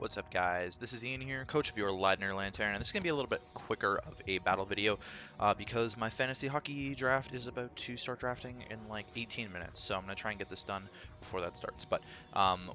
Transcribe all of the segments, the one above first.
What's up, guys? This is Ian here, coach of your Ladner Lanturn, and this is going to be a little bit quicker of a battle video because my fantasy hockey draft is about to start drafting in like 18 minutes, so I'm going to try and get this done before that starts. But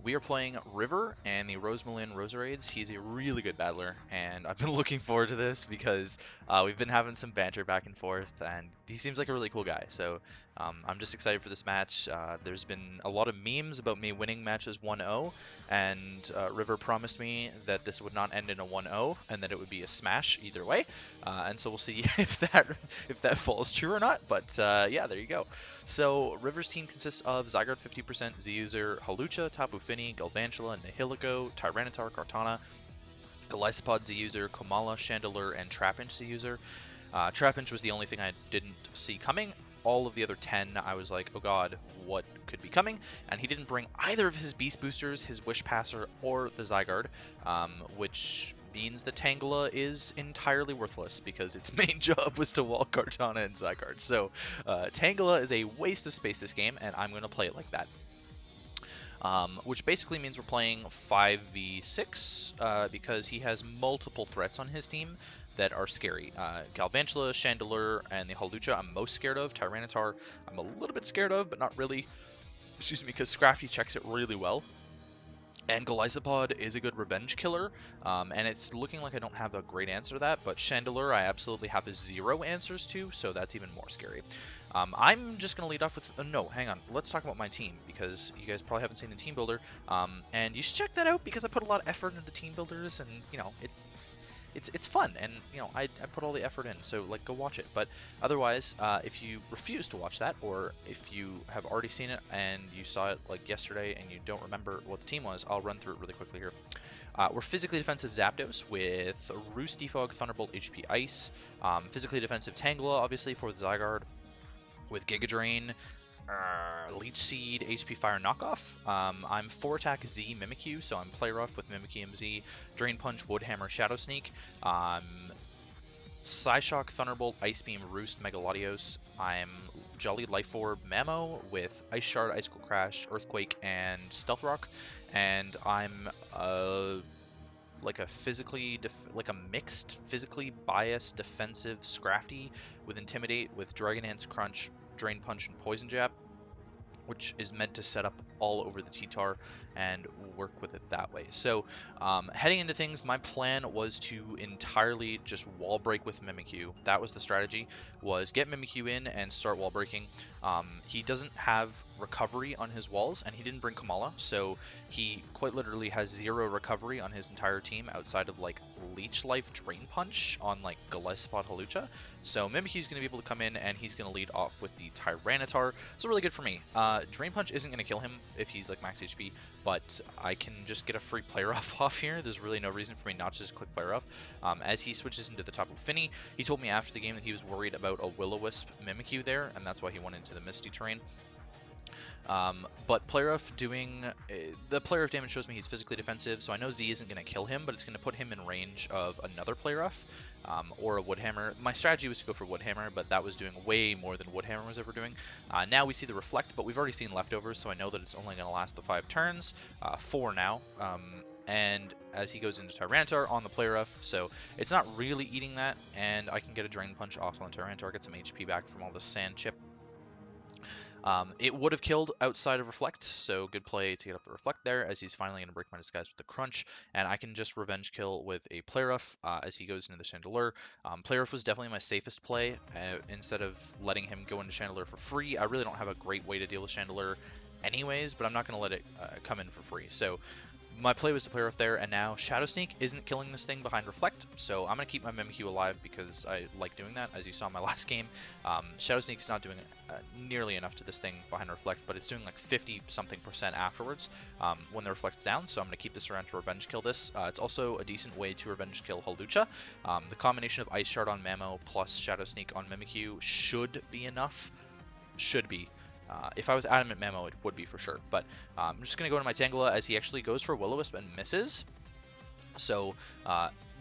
we are playing River and the Rosmalen Roserades. He's a really good battler, and I've been looking forward to this because we've been having some banter back and forth, and he seems like a really cool guy, so I'm just excited for this match. There's been a lot of memes about me winning matches 1-0, and River promised me that this would not end in a 1-0 and that it would be a smash either way. And so we'll see if that falls true or not. But yeah, there you go. So River's team consists of Zygarde 50%, Z-User, Hawlucha, Tapu Fini, Galvantula, Nihilego, Tyranitar, Kartana, Golisopod Z-User, Komala, Chandelure, and Trapinch Z-User. Trapinch was the only thing I didn't see coming. All of the other 10, I was like, oh god, what could be coming? And he didn't bring either of his Beast Boosters, his Wish Passer, or the Zygarde, which means the Tangela is entirely worthless because its main job was to wall Kartana and Zygarde. So Tangela is a waste of space this game, and I'm going to play it like that. Which basically means we're playing 5v6 because he has multiple threats on his team that are scary. Galvantula, Chandelure, and the Hawlucha I'm most scared of. Tyranitar I'm a little bit scared of, but not really. Excuse me, because Scrafty checks it really well. And Golisopod is a good revenge killer, and it's looking like I don't have a great answer to that, but Chandelure I absolutely have 0 answers to, so that's even more scary. I'm just going to lead off with... no, hang on. Let's talk about my team, because you guys probably haven't seen the team builder, and you should check that out, because I put a lot of effort into the team builders, and, you know, it's fun, and you know I put all the effort in, so like go watch it. But otherwise, if you refuse to watch that, or if you have already seen it and you saw it like yesterday and you don't remember what the team was, I'll run through it really quickly here. We're physically defensive Zapdos with Roost, Defog, Thunderbolt, HP Ice. Physically defensive Tangela, obviously, for the Zygarde, with Giga Drain, Leech Seed, HP Fire Knockoff. I'm 4-attack Z Mimikyu, so I'm Play Rough with Mimikyu MZ, Drain Punch, Wood Hammer, Shadow Sneak. Psyshock, Thunderbolt, Ice Beam, Roost, Megalodios. I'm Jolly Life Orb Mamo with Ice Shard, Icicle Crash, Earthquake, and Stealth Rock. And I'm like a mixed physically biased defensive Scrafty with Intimidate, with Dragon Dance, Crunch, Drain Punch, and Poison Jab, which is meant to set up all over the T-Tar and work with it that way. So heading into things, my plan was to entirely just wall break with Mimikyu. That was the strategy, was get Mimikyu in and start wall breaking. He doesn't have recovery on his walls, and he didn't bring Komala, so he quite literally has 0 recovery on his entire team outside of like Leech Life Drain Punch on like Golisopod Hawlucha. So Mimikyu's going to be able to come in, and he's going to lead off with the Tyranitar. So really good for me. Drain Punch isn't going to kill him if he's like max HP, but I can just get a free Play Rough off here. There's really no reason for me not to just click Play Rough. As he switches into the Tapu Fini, he told me after the game that he was worried about a Will-O-Wisp Mimikyu there, and that's why he went into the Misty terrain. But Play Rough doing... the Play Rough damage shows me he's physically defensive, so I know Z isn't going to kill him, but it's going to put him in range of another Play Rough, or a Wood Hammer. My strategy was to go for Wood Hammer, but that was doing way more than Wood Hammer was ever doing. Now we see the Reflect, but we've already seen Leftovers, so I know that it's only going to last the 5 turns, 4 now. And as he goes into Tyranitar on the Play Rough, so it's not really eating that, and I can get a Drain Punch off on Tyranitar, get some HP back from all the Sand Chip. It would have killed outside of Reflect, so good play to get up the Reflect there, as he's finally going to break my disguise with the Crunch, and I can just Revenge Kill with a Play Rough as he goes into the Chandelure. Play Rough was definitely my safest play. Instead of letting him go into Chandelure for free, I really don't have a great way to deal with Chandelure anyways, but I'm not going to let it come in for free. So my play was to Play Rough there, and now Shadow Sneak isn't killing this thing behind Reflect, so I'm going to keep my Mimikyu alive because I like doing that, as you saw in my last game. Shadow Sneak's not doing nearly enough to this thing behind Reflect, but it's doing like 50-something% afterwards when the Reflect's down, so I'm going to keep this around to Revenge Kill this. It's also a decent way to Revenge Kill Hawlucha. The combination of Ice Shard on Mamo plus Shadow Sneak on Mimikyu should be enough. Should be. If I was Adamant Memo, it would be for sure. But I'm just going to go to my Tangela as he actually goes for Will-O-Wisp and misses. So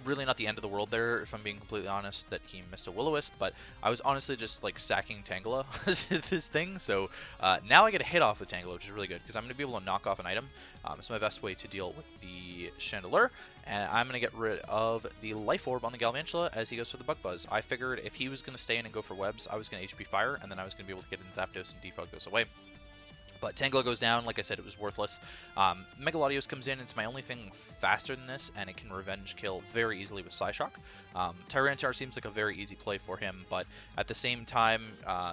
really not the end of the world there, if I'm being completely honest, that he missed a Will-O-Wisp, but I was honestly just like sacking Tangela this thing, so now I get a hit off with Tangela, which is really good, because I'm going to be able to knock off an item. It's my best way to deal with the Chandelure, and I'm going to get rid of the Life Orb on the Galvantula as he goes for the Bug Buzz. I figured if he was going to stay in and go for webs, I was going to HP Fire, and then I was going to be able to get in Zapdos and defog those away. But Tangela goes down, like I said, it was worthless. Megalodios comes in, it's my only thing faster than this, and it can revenge kill very easily with Psyshock. Tyranitar seems like a very easy play for him, but at the same time,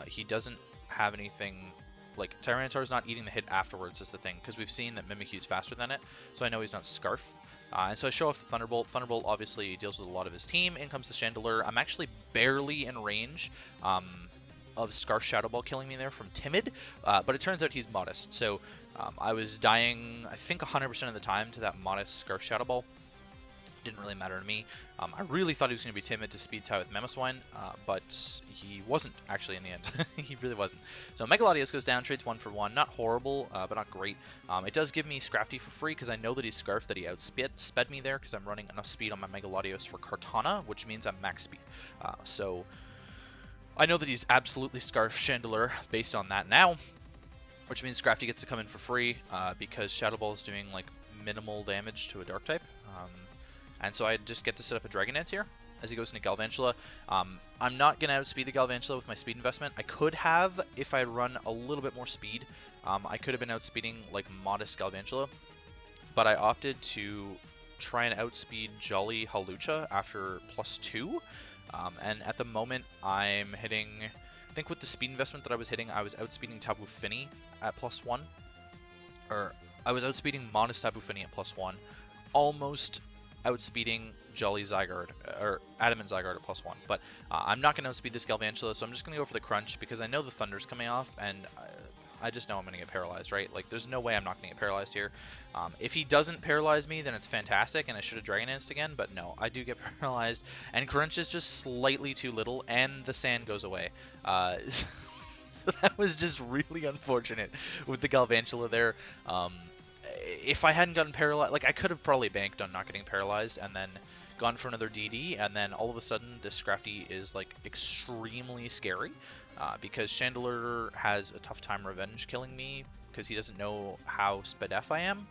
he doesn't have anything, like, Tyranitar's not eating the hit afterwards is the thing, because we've seen that Mimikyu's faster than it, so I know he's not Scarf. And so I show off the Thunderbolt. Thunderbolt obviously deals with a lot of his team. In comes the Chandelure. I'm actually barely in range of Scarf Shadow Ball killing me there from Timid, but it turns out he's Modest. So I was dying, I think 100% of the time to that Modest Scarf Shadow Ball. Didn't really matter to me. I really thought he was going to be Timid to speed tie with Mamoswine, but he wasn't actually in the end. He really wasn't. So Megalodios goes down, trades 1 for 1. Not horrible, but not great. It does give me Scrafty for free because I know that he's Scarf, that he outsped me there because I'm running enough speed on my Megalodios for Kartana, which means I'm max speed. So I know that he's absolutely Scarf Chandelure based on that now, which means Scrafty gets to come in for free because Shadow Ball is doing like minimal damage to a Dark type. And so I just get to set up a Dragon Dance here as he goes into Galvantula. I'm not going to outspeed the Galvantula with my speed investment. I could have if I run a little bit more speed. I could have been outspeeding like Modest Galvantula, but I opted to try and outspeed Jolly Hawlucha after +2. And at the moment, I'm hitting, I think with the speed investment that I was hitting, I was outspeeding Tapu Fini at +1. Or, I was outspeeding Modest Tapu Fini at +1. Almost outspeeding Jolly Zygarde, or Adamant Zygarde at +1. But I'm not going to outspeed this Galvantula, so I'm just going to go for the Crunch, because I know the Thunder's coming off, and I just know I'm going to get paralyzed, right? Like, there's no way I'm not going to get paralyzed here. If he doesn't paralyze me, then it's fantastic, and I should have Dragon Danced again, but no, I do get paralyzed, and Crunch is just slightly too little, and the sand goes away. So that was just really unfortunate with the Galvantula there. If I hadn't gotten paralyzed, like, I could have probably banked on not getting paralyzed, and then gone for another DD, and then all of a sudden this Scrafty is, like, extremely scary. Because Chandelure has a tough time revenge killing me because he doesn't know how Spadef I am,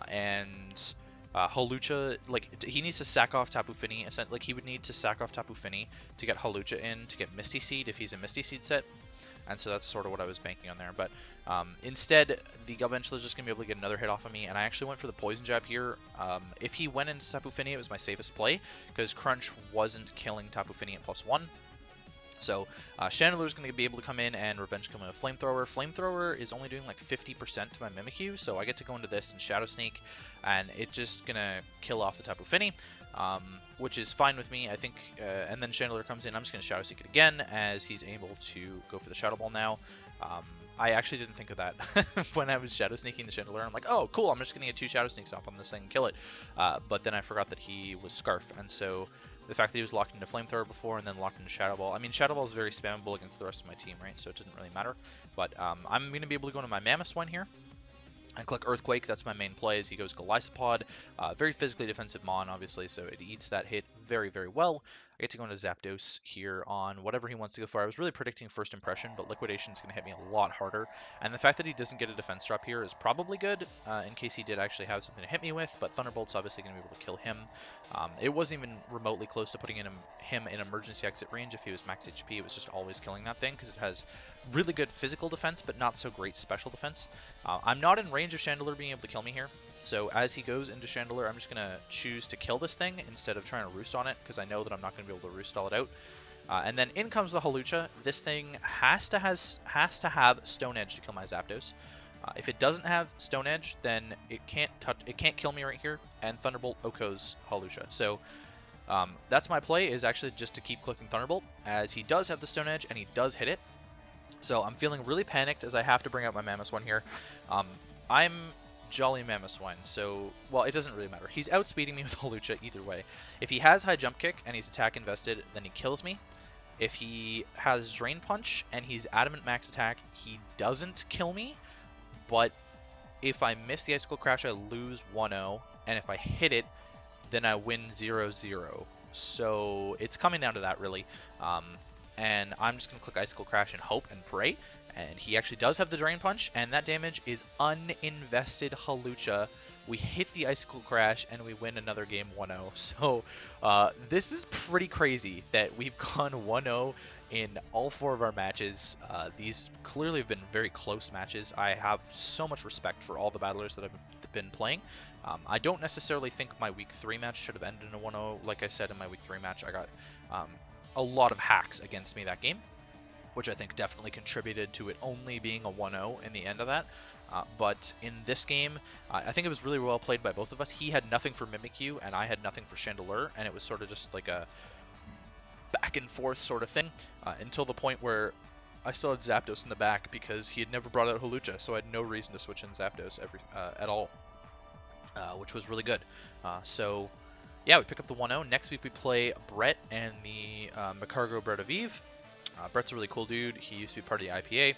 and Hawlucha, like, he needs to sack off Tapu Fini. Like, he would need to sack off Tapu Fini to get Hawlucha in to get Misty Seed if he's a Misty Seed set, and so that's sort of what I was banking on there. But instead, the Galvantula is just going to be able to get another hit off of me, and I actually went for the Poison Jab here. If he went into Tapu Fini, it was my safest play because Crunch wasn't killing Tapu Fini at +1. So Chandelure is going to be able to come in and revenge kill me with Flamethrower. Flamethrower is only doing like 50% to my Mimikyu, so I get to go into this and Shadow Sneak, and it's just going to kill off the Tapu Fini, which is fine with me, I think. And then Chandelure comes in, I'm just going to Shadow Sneak it again as he's able to go for the Shadow Ball now. I actually didn't think of that when I was Shadow Sneaking the Chandelure. I'm like, oh, cool, I'm just going to get 2 Shadow Sneaks off on this thing and kill it. But then I forgot that he was Scarf, and so the fact that he was locked into Flamethrower before and then locked into Shadow Ball. I mean, Shadow Ball is very spammable against the rest of my team, right? So it didn't really matter. But I'm going to be able to go into my Mamoswine here and click Earthquake. That's my main play as he goes Golisopod. Very physically defensive Mon, obviously, so it eats that hit very, very well. I get to go into Zapdos here on whatever he wants to go for. I was really predicting First Impression, but Liquidation is going to hit me a lot harder. And the fact that he doesn't get a defense drop here is probably good, in case he did actually have something to hit me with, but Thunderbolt's obviously going to be able to kill him. It wasn't even remotely close to putting him in emergency exit range if he was max HP. It was just always killing that thing, because it has really good physical defense, but not so great special defense. I'm not in range of Chandelure being able to kill me here. So as he goes into Chandelure, I'm just going to choose to kill this thing instead of trying to roost on it, because I know that I'm not going to be able to roost all it out. And then in comes the Hawlucha. This thing has to have Stone Edge to kill my Zapdos. If it doesn't have Stone Edge, then it can't kill me right here, and Thunderbolt OHKOs Hawlucha. So that's my play, is actually just to keep clicking Thunderbolt, as he does have the Stone Edge and he does hit it. So I'm feeling really panicked as I have to bring out my Mamoswine here. I'm Jolly Mamoswine, so, well, it doesn't really matter. He's outspeeding me with Hawlucha either way. If he has High Jump Kick and he's attack invested, then he kills me. If he has Drain Punch and he's Adamant Max Attack, he doesn't kill me. But if I miss the Icicle Crash, I lose 1-0, and if I hit it, then I win 0-0. So it's coming down to that, really. Um, and I'm just going to click Icicle Crash and hope and pray. And he actually does have the Drain Punch, and that damage is uninvested Hawlucha. We hit the Icicle Crash, and we win another game 1-0. So this is pretty crazy that we've gone 1-0 in all 4 of our matches. These clearly have been very close matches. I have so much respect for all the battlers that I've been playing. I don't necessarily think my Week 3 match should have ended in a 1-0. Like I said in my Week 3 match, I got a lot of hacks against me that game, which I think definitely contributed to it only being a 1-0 in the end of that. But in this game, I think it was really well played by both of us. He had nothing for Mimikyu, and I had nothing for Chandelure, and it was sort of just like a back and forth sort of thing until the point where I still had Zapdos in the back because he had never brought out Hawlucha, so I had no reason to switch in Zapdos at all, which was really good. So yeah, we pick up the 1-0. Next week we play Brett and the Macargo Brett of Eve. Brett's a really cool dude. He used to be part of the IPA.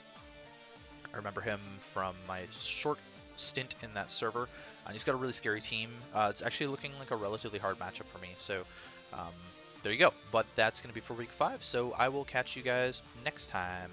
I remember him from my short stint in that server. He's got a really scary team. It's actually looking like a relatively hard matchup for me. So there you go. But that's going to be for week 5. So I will catch you guys next time.